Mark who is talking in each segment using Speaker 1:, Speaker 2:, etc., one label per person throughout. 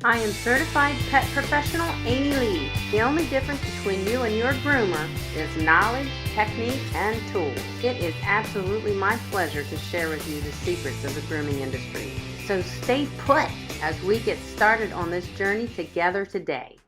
Speaker 1: I am certified pet professional Amy Lee. The only difference between you and your groomer is knowledge, technique, and tools. It is absolutely my pleasure to share with you the secrets of the grooming industry. So stay put as we get started on this journey together today.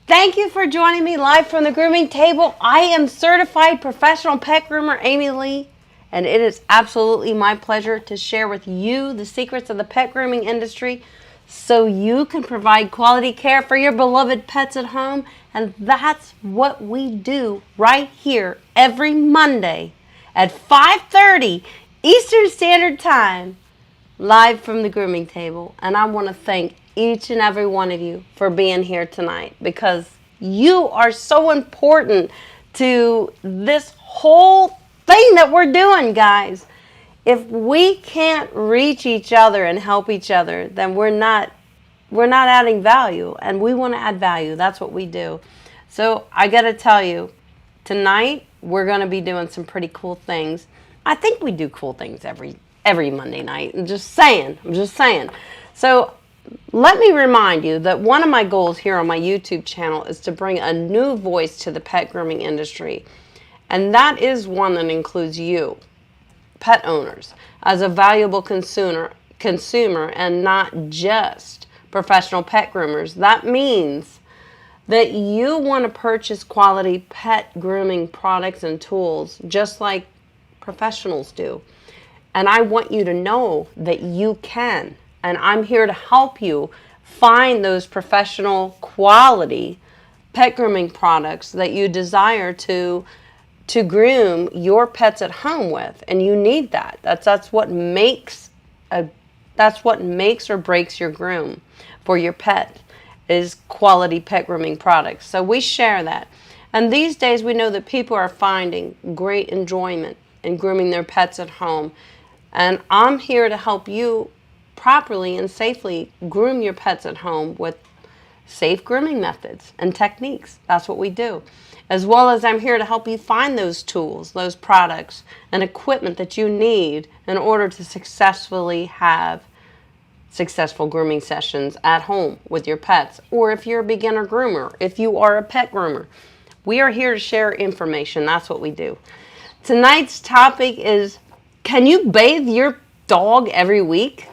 Speaker 2: Thank you for joining me live from the grooming table. I am certified professional pet groomer Amy Lee, and it is absolutely my pleasure to share with you the secrets of the pet grooming industry so you can provide quality care for your beloved pets at home. And that's what we do right here every Monday at 5:30 Eastern Standard Time, live from the grooming table. And I want to thank each and every one of you for being here tonight, because you are so important to this whole thing that we're doing, guys. If we can't reach each other and help each other, then we're not adding value, and we want to add value. That's what we do. So I got to tell you, tonight we're going to be doing some pretty cool things. I think we do cool things every Monday night. I'm just saying. So let me remind you that one of my goals here on my YouTube channel is to bring a new voice to the pet grooming industry. And that is one that includes you, pet owners, as a valuable consumer and not just professional pet groomers. That means that you want to purchase quality pet grooming products and tools just like professionals do. And I want you to know that you can. And I'm here to help you find those professional quality pet grooming products that you desire to groom your pets at home with. And you need that. That's what makes or breaks your groom for your pet, is quality pet grooming products. So we share that. And these days we know that people are finding great enjoyment in grooming their pets at home. And I'm here to help you properly and safely groom your pets at home with safe grooming methods and techniques. That's what we do. As well as I'm here to help you find those tools, those products, and equipment that you need in order to successfully have successful grooming sessions at home with your pets. Or if you're a beginner groomer, if you are a pet groomer, we are here to share information. That's what we do. Tonight's topic is, can you bathe your dog every week?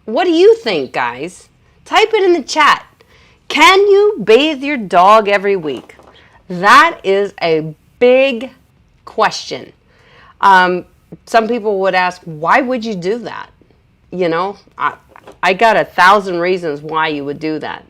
Speaker 2: What do you think, guys? Type it in the chat. Can you bathe your dog every week? That is a big question. Some people would ask, why would you do that? You know, I got 1,000 reasons why you would do that.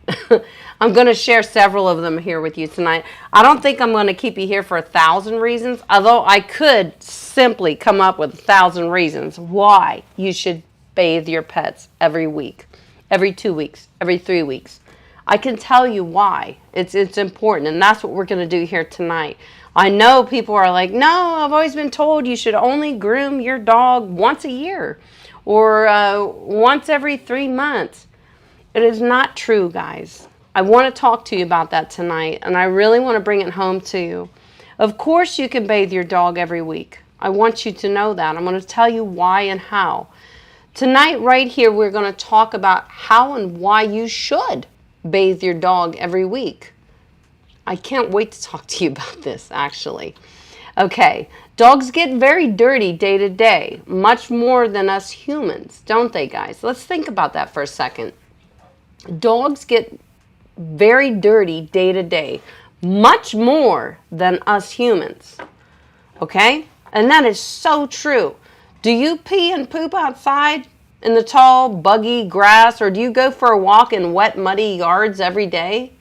Speaker 2: I'm going to share several of them here with you tonight. I don't think I'm going to keep you here for 1,000 reasons, although I could simply come up with 1,000 reasons why you should bathe your pets every week, every 2 weeks, every 3 weeks. I can tell you why. It's important, and that's what we're going to do here tonight. I know people are like, no, I've always been told you should only groom your dog once a year or once every 3 months. It is not true, guys. I want to talk to you about that tonight, and I really want to bring it home to you. Of course you can bathe your dog every week. I want you to know that. I'm going to tell you why and how. Tonight, right here, we're going to talk about how and why you should bathe your dog every week. I can't wait to talk to you about this, actually. Okay, dogs get very dirty day to day, much more than us humans, don't they, guys? Let's think about that for a second. Dogs get very dirty day to day, much more than us humans. Okay? And that is so true. Do you pee and poop outside in the tall, buggy grass, or do you go for a walk in wet, muddy yards every day?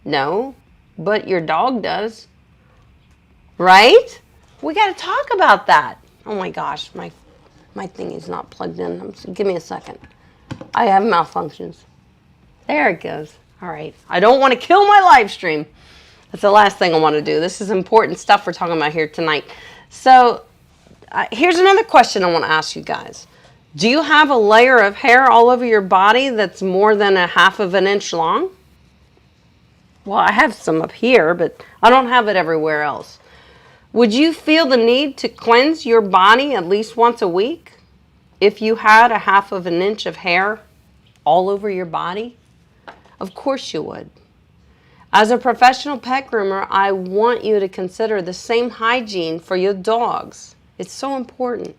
Speaker 2: No, but your dog does. Right? We got to talk about that. Oh my gosh, my thing is not plugged in. Give me a second. I have malfunctions. There it goes. All right. I don't want to kill my live stream. That's the last thing I want to do. This is important stuff we're talking about here tonight. So here's another question I want to ask you guys. Do you have a layer of hair all over your body that's more than 1/2 of an inch long? Well, I have some up here, but I don't have it everywhere else. Would you feel the need to cleanse your body at least once a week if you had 1/2 of an inch of hair all over your body? Of course you would. As a professional pet groomer, I want you to consider the same hygiene for your dogs. It's so important.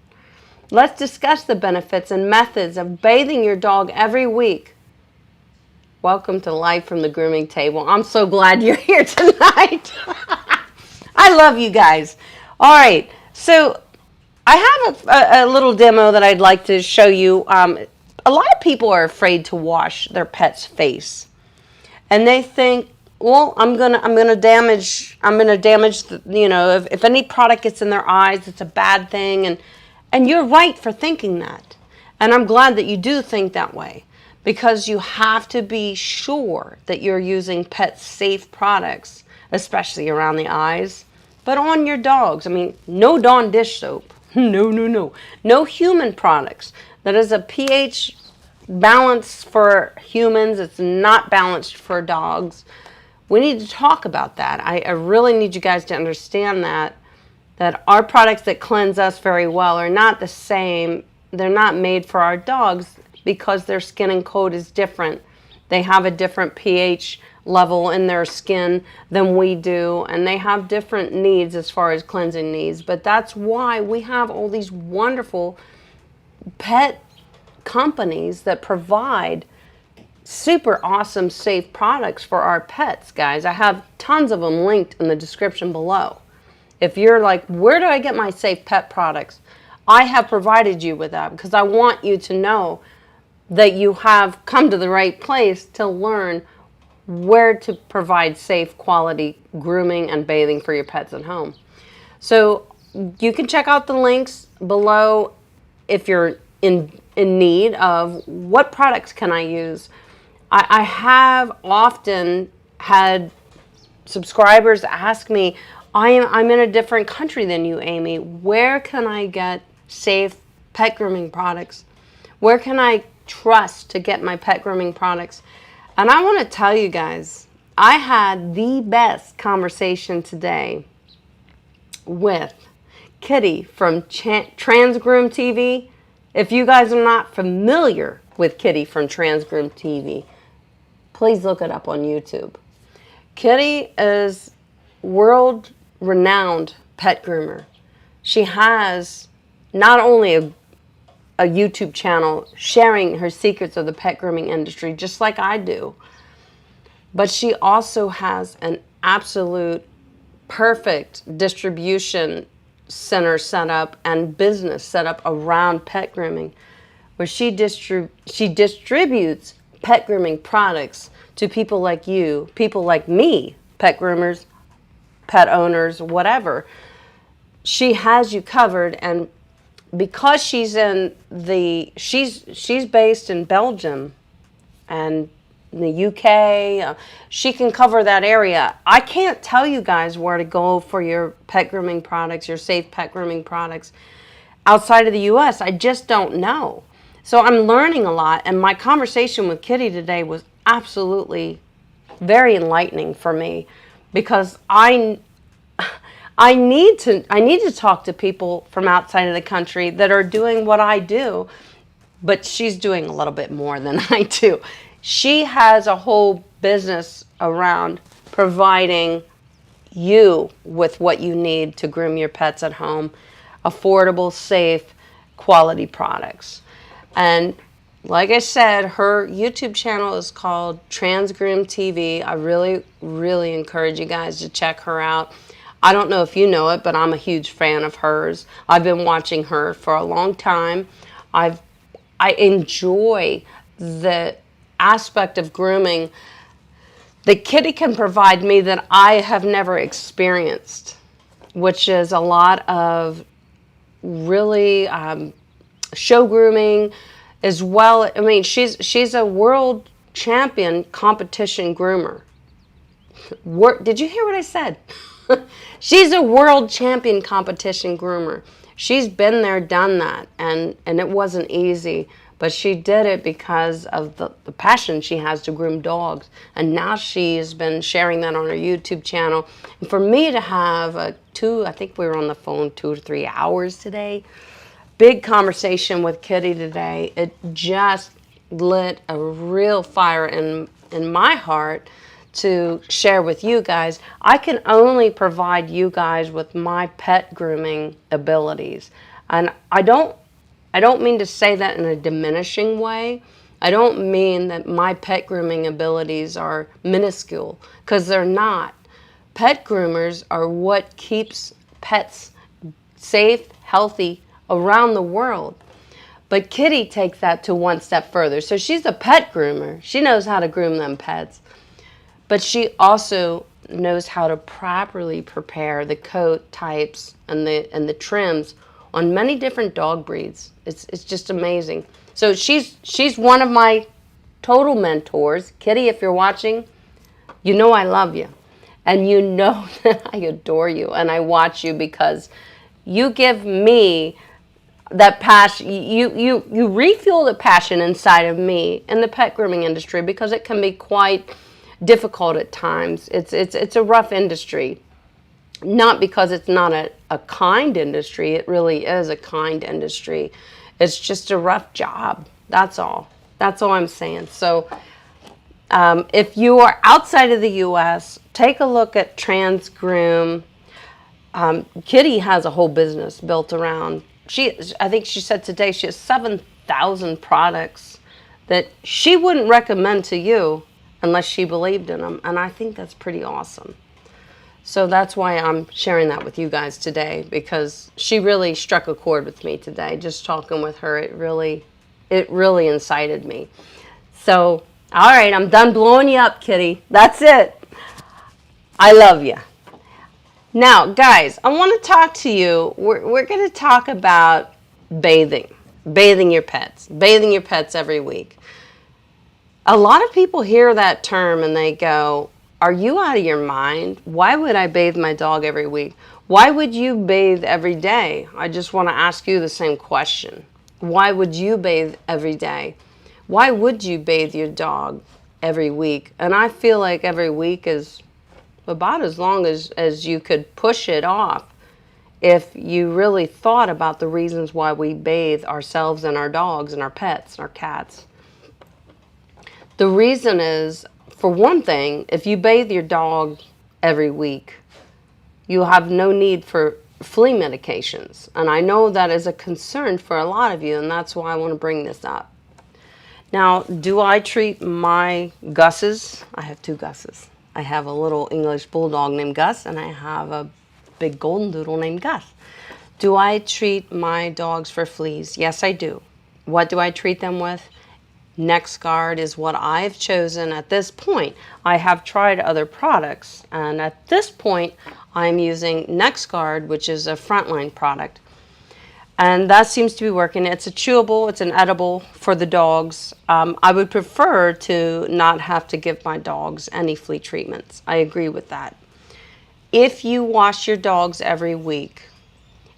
Speaker 2: Let's discuss the benefits and methods of bathing your dog every week. Welcome to Life from the Grooming Table. I'm so glad you're here tonight. I love you guys. All right, so I have a little demo that I'd like to show you. A lot of people are afraid to wash their pet's face, and they think, well, I'm gonna damage the, if any product gets in their eyes, it's a bad thing, and you're right for thinking that, and I'm glad that you do think that way, because you have to be sure that you're using pet safe products, especially around the eyes, but on your dogs. I mean, no Dawn dish soap. No human products. That is a pH balance for humans. It's not balanced for dogs. We need to talk about that. I really need you guys to understand that our products that cleanse us very well are not the same. They're not made for our dogs because their skin and coat is different. They have a different pH level in their skin than we do, and they have different needs as far as cleansing needs. But that's why we have all these wonderful pet companies that provide super awesome safe products for our pets, guys. I have tons of them linked in the description below. If you're like, where do I get my safe pet products? I have provided you with that because I want you to know that you have come to the right place to learn where to provide safe, quality grooming and bathing for your pets at home. So you can check out the links below if you're in need of what products can I use. I have often had subscribers ask me, I'm in a different country than you, Amy. Where can I get safe pet grooming products? Where can I trust to get my pet grooming products? And I want to tell you guys, I had the best conversation today with Kitty from Transgroom TV. If you guys are not familiar with Kitty from Transgroom TV, please look it up on YouTube. Kitty is world-renowned pet groomer. She has not only a YouTube channel sharing her secrets of the pet grooming industry, just like I do, but she also has an absolute perfect distribution center set up and business set up around pet grooming, where she distributes pet grooming products to people like you, people like me, pet groomers, pet owners, whatever. She has you covered, and because she's based in Belgium and in the UK, she can cover that area. I can't tell you guys where to go for your pet grooming products, your safe pet grooming products outside of the US. I just don't know. So I'm learning a lot, and my conversation with Kitty today was absolutely very enlightening for me, because I need to talk to people from outside of the country that are doing what I do, but she's doing a little bit more than I do. She has a whole business around providing you with what you need to groom your pets at home, affordable, safe, quality products. And like I said, her YouTube channel is called Transgroom TV. I really, really encourage you guys to check her out. I don't know if you know it, but I'm a huge fan of hers. I've been watching her for a long time. I enjoy the aspect of grooming that Kitty can provide me that I have never experienced, which is a lot of really show grooming as well. I mean, she's a world champion competition groomer. Did you hear what I said? She's a world champion competition groomer. She's been there, done that, and it wasn't easy, but she did it because of the passion she has to groom dogs. And now she has been sharing that on her YouTube channel. And for me to have I think we were on the phone 2 to 3 hours today, big conversation with Kitty today, it just lit a real fire in my heart to share with you guys. I can only provide you guys with my pet grooming abilities. And I don't mean to say that in a diminishing way. I don't mean that my pet grooming abilities are minuscule, because they're not. Pet groomers are what keeps pets safe, healthy around the world. But Kitty takes that to one step further. So she's a pet groomer. She knows how to groom them pets. But she also knows how to properly prepare the coat types and the trims on many different dog breeds. It's just amazing. So she's one of my total mentors. Kitty, if you're watching, you know I love you. And you know that I adore you and I watch you because you give me that passion. You refuel the passion inside of me in the pet grooming industry, because it can be quite difficult at times. It's a rough industry. Not because it's not a kind industry. It really is a kind industry. It's just a rough job. That's all. That's all I'm saying. So if you are outside of the U.S., take a look at Transgroom. Kitty has a whole business built around. I think she said today she has 7,000 products that she wouldn't recommend to you unless she believed in them. And I think that's pretty awesome. So that's why I'm sharing that with you guys today, because she really struck a chord with me today. Just talking with her, it really incited me. So, all right, I'm done blowing you up, Kitty. That's it. I love you. Now, guys, I want to talk to you. We're going to talk about bathing your pets every week. A lot of people hear that term and they go, are you out of your mind? Why would I bathe my dog every week? Why would you bathe every day? I just want to ask you the same question. Why would you bathe every day? Why would you bathe your dog every week? And I feel like every week is about as long as you could push it off if you really thought about the reasons why we bathe ourselves and our dogs and our pets and our cats. The reason is, for one thing, if you bathe your dog every week, you have no need for flea medications. And I know that is a concern for a lot of you, and that's why I want to bring this up. Now, do I treat my Gus's? I have two Gus's. I have a little English bulldog named Gus, and I have a big golden doodle named Gus. Do I treat my dogs for fleas? Yes, I do. What do I treat them with? NexGard is what I've chosen at this point. I have tried other products, and at this point I'm using NexGard, which is a frontline product. And that seems to be working. It's a chewable, it's an edible for the dogs. I would prefer to not have to give my dogs any flea treatments. I agree with that. If you wash your dogs every week,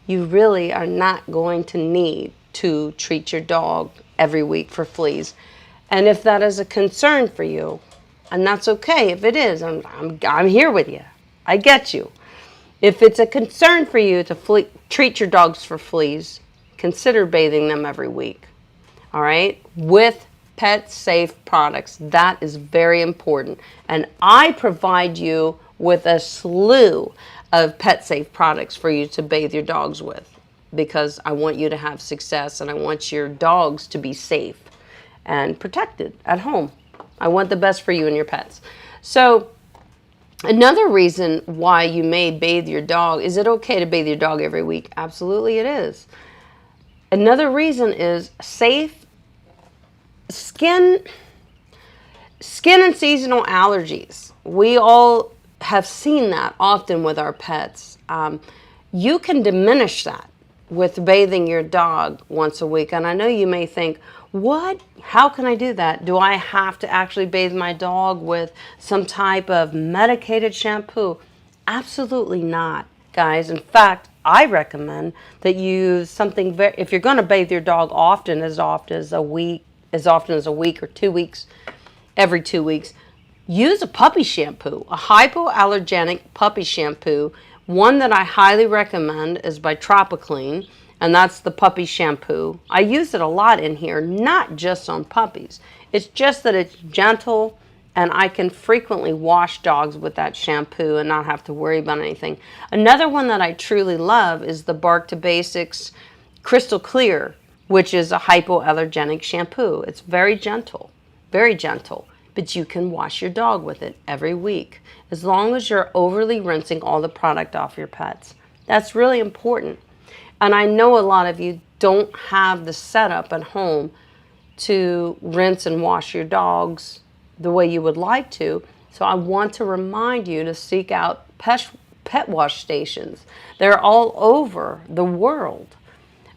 Speaker 2: you really are not going to need to treat your dog every week for fleas. And if that is a concern for you, and that's okay if it is, I'm here with you. I get you. If it's a concern for you to treat your dogs for fleas, consider bathing them every week. All right? With pet safe products. That is very important. And I provide you with a slew of pet safe products for you to bathe your dogs with, because I want you to have success and I want your dogs to be safe and protected at home. I want the best for you and your pets. So another reason why you may bathe your dog, is it okay to bathe your dog every week? Absolutely it is. Another reason is safe skin and seasonal allergies. We all have seen that often with our pets. You can diminish that with bathing your dog once a week. And I know you may think, what? How can I do that? Do I have to actually bathe my dog with some type of medicated shampoo? Absolutely not, guys. In fact, I recommend that you use something if you're going to bathe your dog often as a week or 2 weeks, every 2 weeks, use a puppy shampoo, a hypoallergenic puppy shampoo. One that I highly recommend is by Tropiclean, and that's the puppy shampoo. I use it a lot in here, not just on puppies. It's just that it's gentle, and I can frequently wash dogs with that shampoo and not have to worry about anything. Another one that I truly love is the Bark to Basics Crystal Clear, which is a hypoallergenic shampoo. It's very gentle, but you can wash your dog with it every week, as long as you're overly rinsing all the product off your pets. That's really important. And I know a lot of you don't have the setup at home to rinse and wash your dogs the way you would like to. So I want to remind you to seek out pet wash stations. They're all over the world.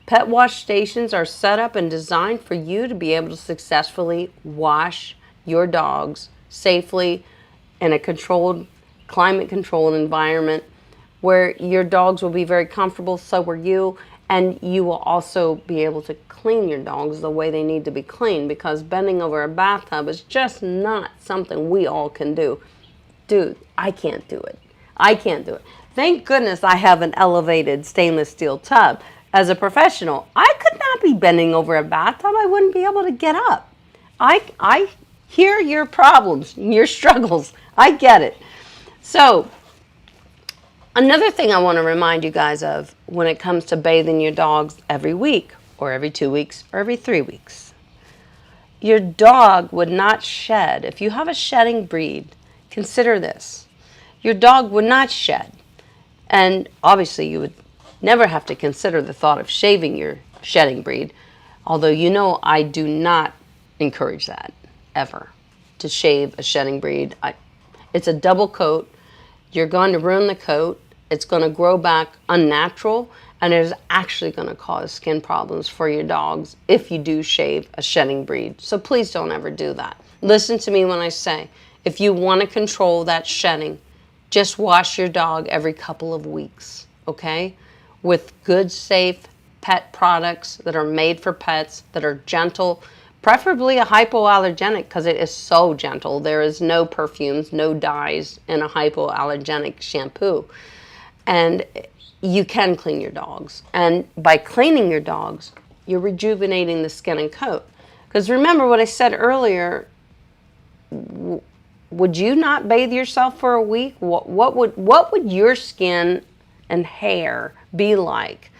Speaker 2: Pet wash stations are set up and designed for you to be able to successfully wash your dogs safely in a controlled, climate-controlled environment where your dogs will be very comfortable, so are you, and you will also be able to clean your dogs the way they need to be cleaned, because bending over a bathtub is just not something we all can do. Dude, I can't do it. I can't do it. Thank goodness I have an elevated stainless steel tub. As a professional, I could not be bending over a bathtub. I wouldn't be able to get up. I hear your problems, your struggles. I get it. So, another thing I want to remind you guys of when it comes to bathing your dogs every week, or every 2 weeks, or every 3 weeks. Your dog would not shed. If you have a shedding breed, consider this. Your dog would not shed. And obviously you would never have to consider the thought of shaving your shedding breed, although you know I do not encourage that, ever, to shave a shedding breed. It's a double coat. You're going to ruin the coat. It's going to grow back unnatural, and it is actually going to cause skin problems for your dogs if you do shave a shedding breed. So please don't ever do that. Listen to me when I say, if you want to control that shedding, just wash your dog every couple of weeks, okay? With good, safe pet products that are made for pets, that are gentle, preferably a hypoallergenic, because it is so gentle. There is no perfumes, no dyes in a hypoallergenic shampoo. And you can clean your dogs. And by cleaning your dogs, you're rejuvenating the skin and coat. Because remember what I said earlier, would you not bathe yourself for a week? What would your skin and hair be like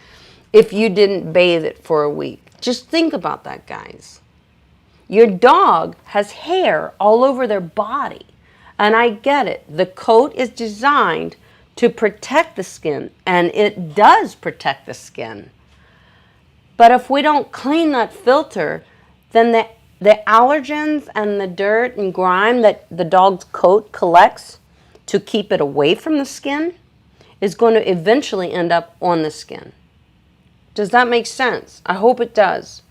Speaker 2: if you didn't bathe it for a week? Just think about that, guys. Your dog has hair all over their body, and I get it. The coat is designed to protect the skin, and it does protect the skin. But if we don't clean that filter, then the allergens and the dirt and grime that the dog's coat collects to keep it away from the skin is going to eventually end up on the skin. Does that make sense? I hope it does.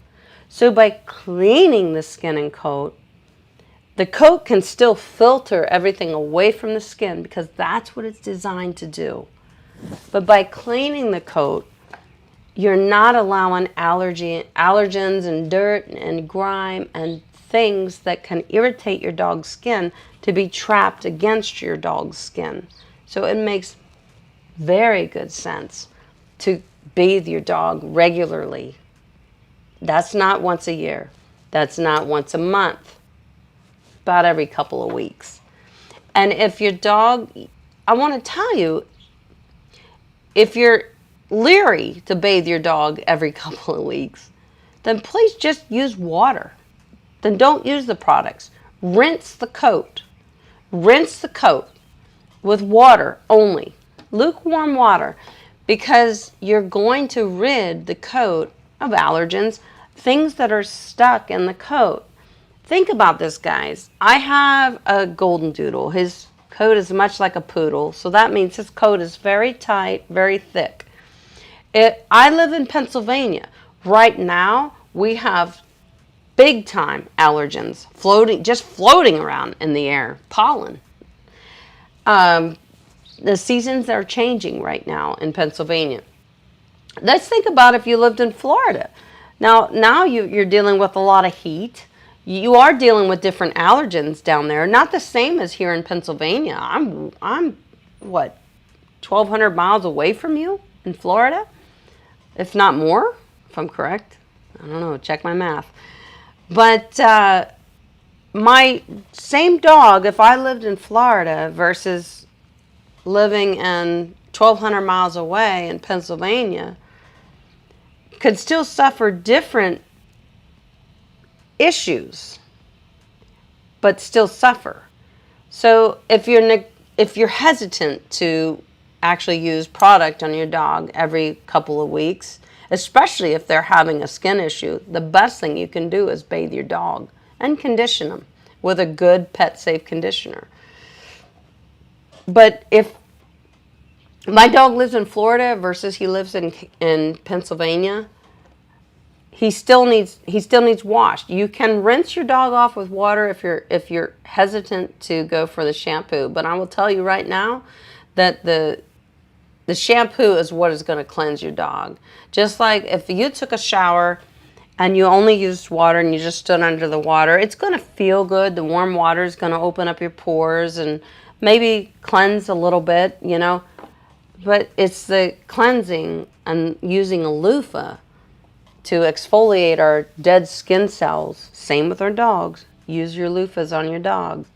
Speaker 2: So by cleaning the skin and coat, the coat can still filter everything away from the skin, because that's what it's designed to do. But by cleaning the coat, you're not allowing allergens and dirt and grime and things that can irritate your dog's skin to be trapped against your dog's skin. So it makes very good sense to bathe your dog regularly. That's not once a year. That's not once a month. About every couple of weeks. And if your dog, I want to tell you, if you're leery to bathe your dog every couple of weeks, then please just use water. Then don't use the products. Rinse the coat. Rinse the coat with water only. Lukewarm water, because you're going to rid the coat of allergens, things that are stuck in the coat. Think about this, guys. I have a golden doodle. His coat is much like a poodle, so that means his coat is very tight, very thick. I live in Pennsylvania. Right now, we have big time allergens just floating around in the air, pollen. The seasons are changing right now in Pennsylvania. Let's think about if you lived in Florida. Now you're dealing with a lot of heat. You are dealing with different allergens down there. Not the same as here in Pennsylvania. I'm what, 1,200 miles away from you in Florida? if not more, if I'm correct. I don't know, check my math. But my same dog, if I lived in Florida versus living in 1,200 miles away in Pennsylvania, could still suffer different issues, but still suffer. So if you're hesitant to actually use product on your dog every couple of weeks, especially if they're having a skin issue, the best thing you can do is bathe your dog and condition them with a good pet safe conditioner. But if my dog lives in Florida versus he lives in Pennsylvania, he still needs washed. You can rinse your dog off with water if you're hesitant to go for the shampoo. But I will tell you right now that the shampoo is what is going to cleanse your dog. Just like if you took a shower and you only used water and you just stood under the water, it's going to feel good. The warm water is going to open up your pores and maybe cleanse a little bit, you know. But it's the cleansing and using a loofah to exfoliate our dead skin cells. Same with our dogs. Use your loofahs on your dogs.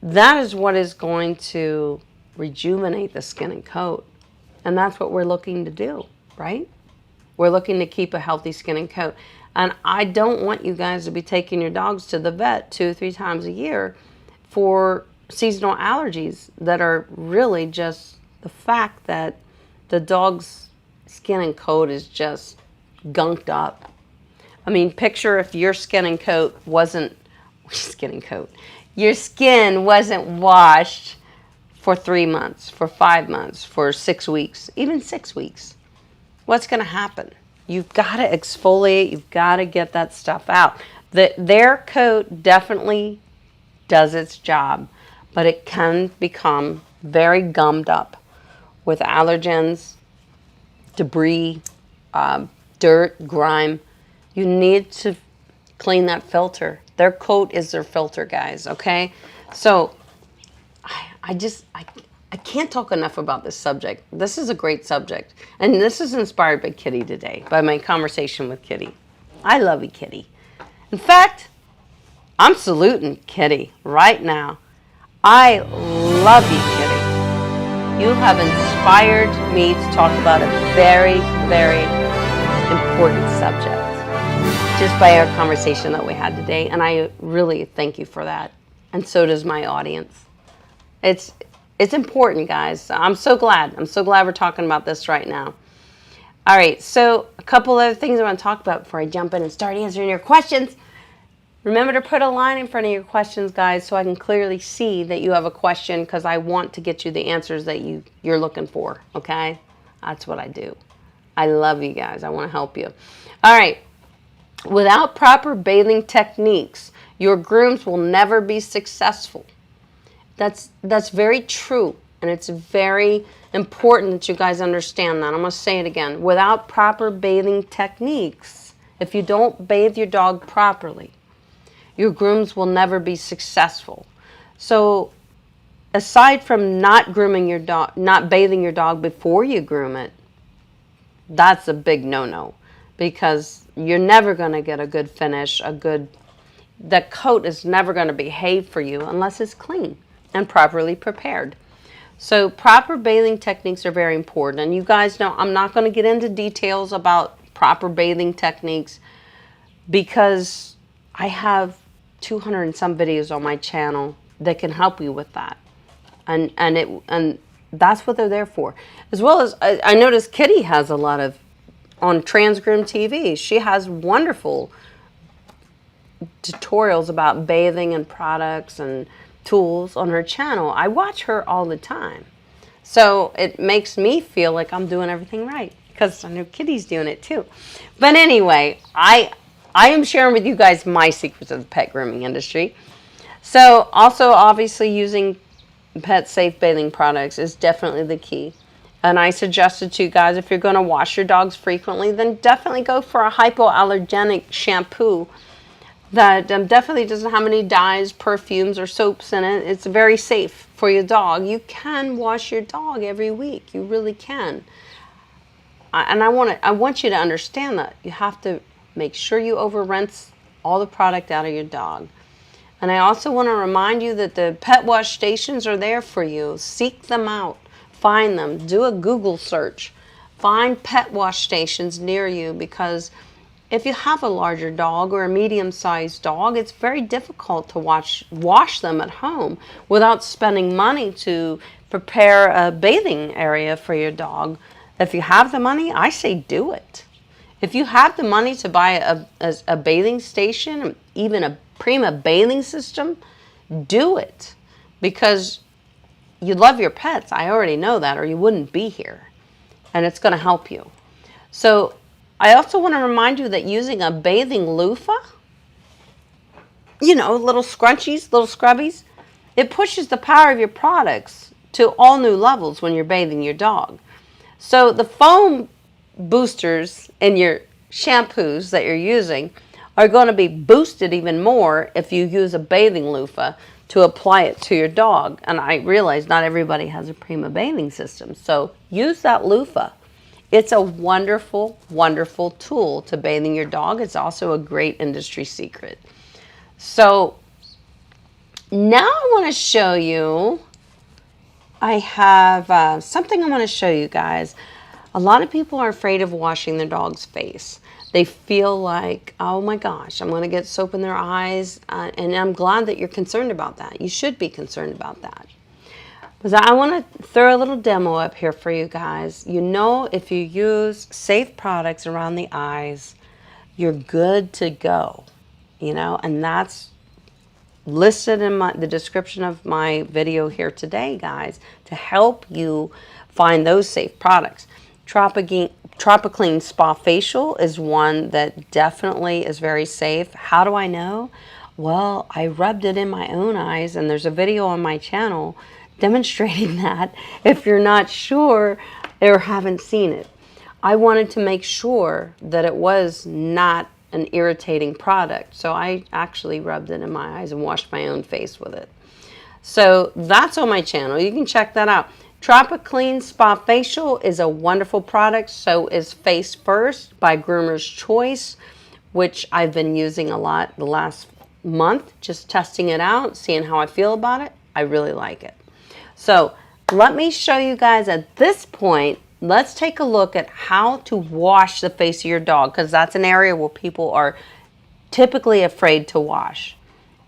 Speaker 2: That is what is going to rejuvenate the skin and coat. And that's what we're looking to do, right? We're looking to keep a healthy skin and coat. And I don't want you guys to be taking your dogs to the vet 2 or 3 times a year for seasonal allergies that are really just the fact that the dog's skin and coat is just gunked up. I mean, picture if your skin and coat wasn't, your skin wasn't washed for 3 months, for 5 months, for 6 weeks, even 6 weeks. What's going to happen? You've got to exfoliate. You've got to get that stuff out. Their coat definitely does its job, but it can become very gummed up with allergens, debris, dirt, grime. You need to clean that filter. Their coat is their filter, guys, okay? So I can't talk enough about this subject. This is a great subject. And this is inspired by Kitty today, by my conversation with Kitty. I love you, Kitty. In fact, I'm saluting Kitty right now. I love you, Kitty. You have inspired me to talk about a very, very important subject just by our conversation that we had today. And I really thank you for that. And so does my audience. It's important, guys. I'm so glad we're talking about this right now. All right, so a couple other things I want to talk about before I jump in and start answering your questions. Remember to put a line in front of your questions, guys, so I can clearly see that you have a question, because I want to get you the answers that you're looking for, okay? That's what I do. I love you guys. I want to help you. All right. Without proper bathing techniques, your grooms will never be successful. That's very true, and it's very important that you guys understand that. I'm going to say it again. Without proper bathing techniques, if you don't bathe your dog properly, your grooms will never be successful. So aside from not grooming your dog, not bathing your dog before you groom it, that's a big no-no, because you're never going to get a good finish, the coat is never going to behave for you unless it's clean and properly prepared. So proper bathing techniques are very important. And you guys know I'm not going to get into details about proper bathing techniques, because I have 200 and some videos on my channel that can help you with that. And that's what they're there for. As well as I noticed Kitty has a lot of, on Transgroom TV, she has wonderful tutorials about bathing and products and tools on her channel. I watch her all the time. So it makes me feel like I'm doing everything right, because I know Kitty's doing it too. But anyway, I am sharing with you guys my secrets of the pet grooming industry. So also, obviously, using pet safe bathing products is definitely the key. And I suggested to you guys, if you're going to wash your dogs frequently, then definitely go for a hypoallergenic shampoo that definitely doesn't have any dyes, perfumes, or soaps in it. It's very safe for your dog. You can wash your dog every week. You really can. and I want you to understand that you have to make sure you over rinse all the product out of your dog. And I also want to remind you that the pet wash stations are there for you. Seek them out, find them, do a Google search, find pet wash stations near you, because if you have a larger dog or a medium-sized dog, it's very difficult to wash them at home without spending money to prepare a bathing area for your dog. If you have the money, I say do it. If you have the money to buy a bathing station, even a Prima bathing system, do it, because you love your pets. I already know that, or you wouldn't be here, and it's going to help you. So I also want to remind you that using a bathing loofah, you know, little scrunchies, little scrubbies, it pushes the power of your products to all new levels when you're bathing your dog. So the foam boosters in your shampoos that you're using are going to be boosted even more if you use a bathing loofah to apply it to your dog. And I realize not everybody has a Prima bathing system, so use that loofah. It's a wonderful, wonderful tool to bathing your dog. It's also a great industry secret. So now I want to show you, I have something I want to show you guys. A lot of people are afraid of washing their dog's face. They feel like, oh my gosh, I'm going to get soap in their eyes. And I'm glad that you're concerned about that. You should be concerned about that. But I want to throw a little demo up here for you guys. You know, if you use safe products around the eyes, you're good to go. You know, and that's listed in the description of my video here today, guys, to help you find those safe products. Tropiclean Spa Facial is one that definitely is very safe. How do I know? Well, I rubbed it in my own eyes, and there's a video on my channel demonstrating that if you're not sure or haven't seen it. I wanted to make sure that it was not an irritating product, so I actually rubbed it in my eyes and washed my own face with it. So that's on my channel. You can check that out. Tropiclean Spa Facial is a wonderful product. So is Face First by Groomer's Choice, which I've been using a lot the last month, just testing it out, seeing how I feel about it. I really like it. So let me show you guys at this point. Let's take a look at how to wash the face of your dog, because that's an area where people are typically afraid to wash,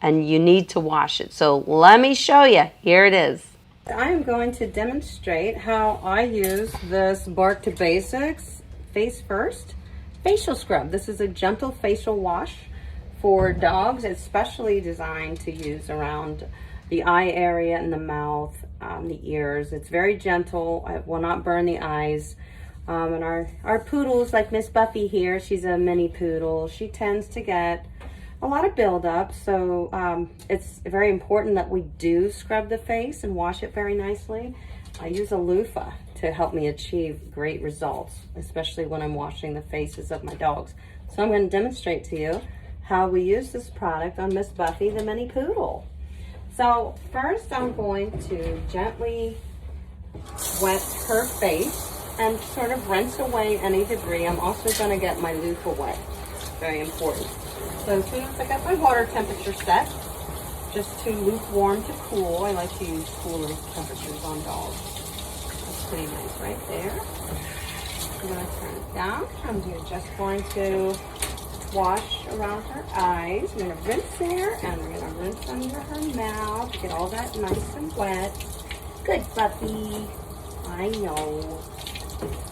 Speaker 2: and you need to wash it. So let me show you. Here it is. I am going to demonstrate how I use this Bark to Basics Face First facial scrub. This is a gentle facial wash for dogs. It's specially designed to use around the eye area and the mouth, the ears. It's very gentle. It will not burn the eyes. And our poodles, like Miss Buffy here, she's a mini poodle. She tends to get a lot of buildup, so it's very important that we do scrub the face and wash it very nicely. I use a loofah to help me achieve great results, especially when I'm washing the faces of my dogs. So I'm going to demonstrate to you how we use this product on Miss Buffy, the mini poodle. So first I'm going to gently wet her face and sort of rinse away any debris. I'm also going to get my loofah wet. Very important. So as soon as I got my water temperature set, just too lukewarm to cool. I like to use cooler temperatures on dogs. That's pretty nice right there. I'm going to turn it down. I'm just going to wash around her eyes. I'm going to rinse there, and we're going to rinse under her mouth. Get all that nice and wet. Good, Buffy. I know.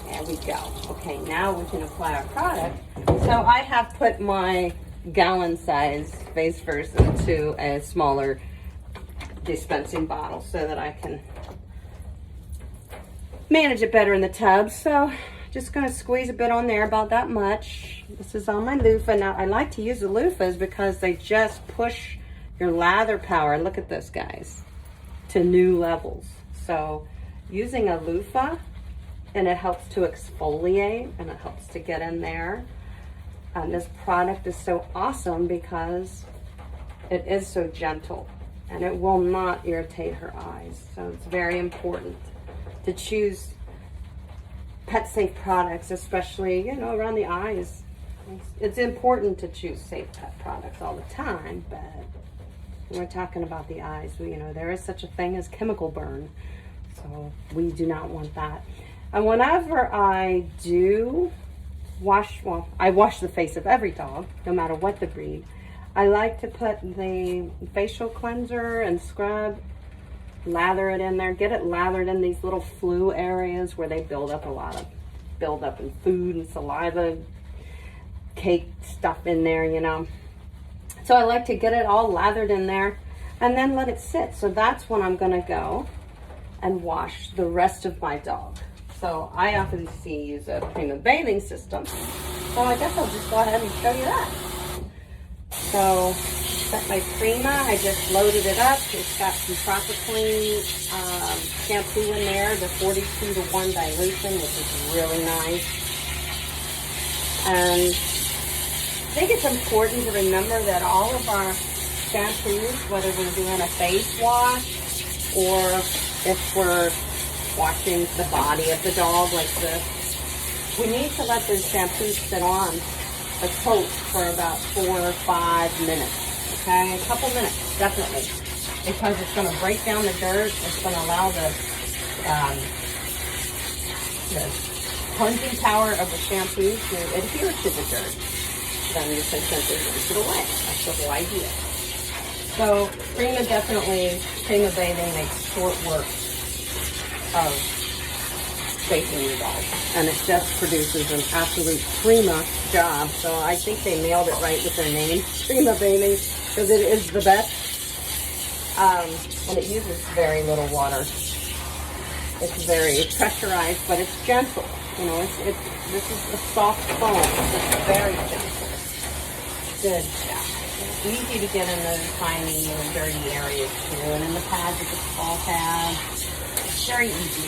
Speaker 2: There we go. Okay, now we can apply our product. So I have put my gallon size Face First into a smaller dispensing bottle so that I can manage it better in the tub. So just going to squeeze a bit on there, about that much. This is on my loofah. Now I like to use the loofahs because they just push your lather power, look at this guys, to new levels. So using a loofah, and it helps to exfoliate and it helps to get in there. This product is so awesome because it is so gentle and it will not irritate her eyes. So it's very important to choose pet safe products, especially, you know, around the eyes. It's important to choose safe pet products all the time, but when we're talking about the eyes, you know, there is such a thing as chemical burn. So we do not want that. And whenever I do wash, well, I wash the face of every dog, no matter what the breed. I like to put the facial cleanser and scrub, lather it in there, get it lathered in these little flue areas where they build up a lot of buildup in food and saliva, cake stuff in there, you know. So I like to get it all lathered in there and then let it sit. So that's when I'm gonna go and wash the rest of my dog. So I often use a Prima bathing system. So I guess I'll just go ahead and show you that. So set my Prima, I just loaded it up. It's got some Proper Clean shampoo in there, the 42:1 dilution, which is really nice. And I think it's important to remember that all of our shampoos, whether we're doing a face wash or if we're washing the body of the dog like this, we need to let those shampoos sit on a coat for about 4 or 5 minutes. Okay, a couple minutes, definitely, because it's going to break down the dirt. It's going to allow the cleansing power of the shampoo to adhere to the dirt. Then you can simply rinse it away. That's the whole idea. So Prima bathing makes short work of facing your dog, and it just produces an absolute prima job. So I think they nailed it right with their name, Prima bathing, because it is the best. And it uses very little water. It's very pressurized, but it's gentle. You know, this is a soft foam. It's very gentle. Good job. It's easy to get in those tiny, dirty areas too, and in the pads with the small pads. It's very easy.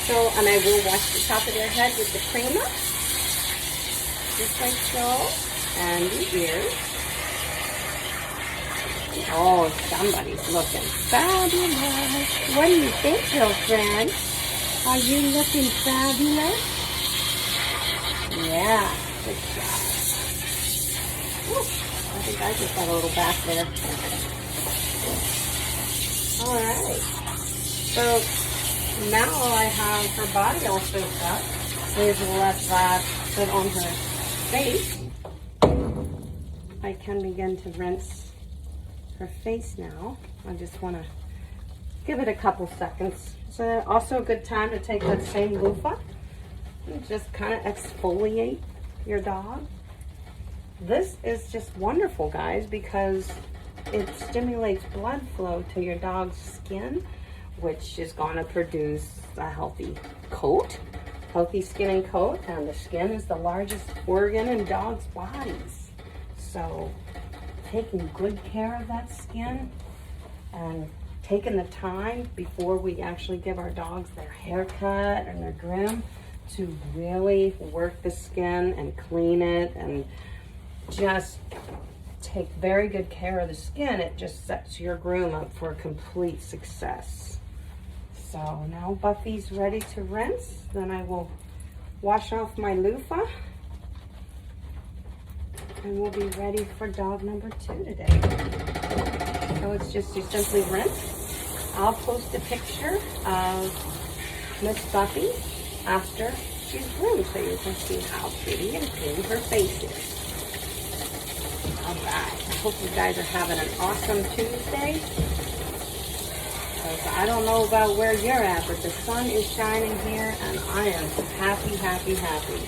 Speaker 2: So, and I will wash the top of their head with the Prima, just like so, and the ears. Oh, somebody's looking fabulous. What do you think, girlfriend? Are you looking fabulous? Yeah, good job. Ooh, I think I just got a little back there. All right. So now I have her body all soaked up. There's let that sit on her face. I can begin to rinse her face now. I just want to give it a couple seconds. So also a good time to take that same loofah and just kind of exfoliate your dog. This is just wonderful, guys, because it stimulates blood flow to your dog's skin, which is going to produce a healthy coat, healthy skin and coat, and the skin is the largest organ in dogs' bodies. So taking good care of that skin and taking the time before we actually give our dogs their haircut and their groom to really work the skin and clean it and just take very good care of the skin, it just sets your groom up for complete success. So now Buffy's ready to rinse. Then I will wash off my loofah and we'll be ready for dog number 2 today. So it's just, you simply rinse. I'll post a picture of Miss Buffy after she's groomed so you can see how pretty and clean her face is. Alright, I hope you guys are having an awesome Tuesday. Because I don't know about where you're at, but the sun is shining here and I am happy, happy, happy.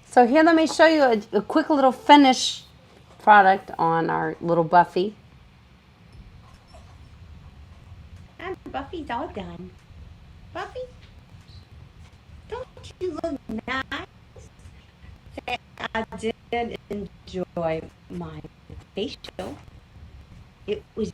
Speaker 2: So here, let me show you a quick little finish product on our little Buffy.
Speaker 3: And Buffy's all done. Buffy, don't you look nice? I did enjoy my facial. It was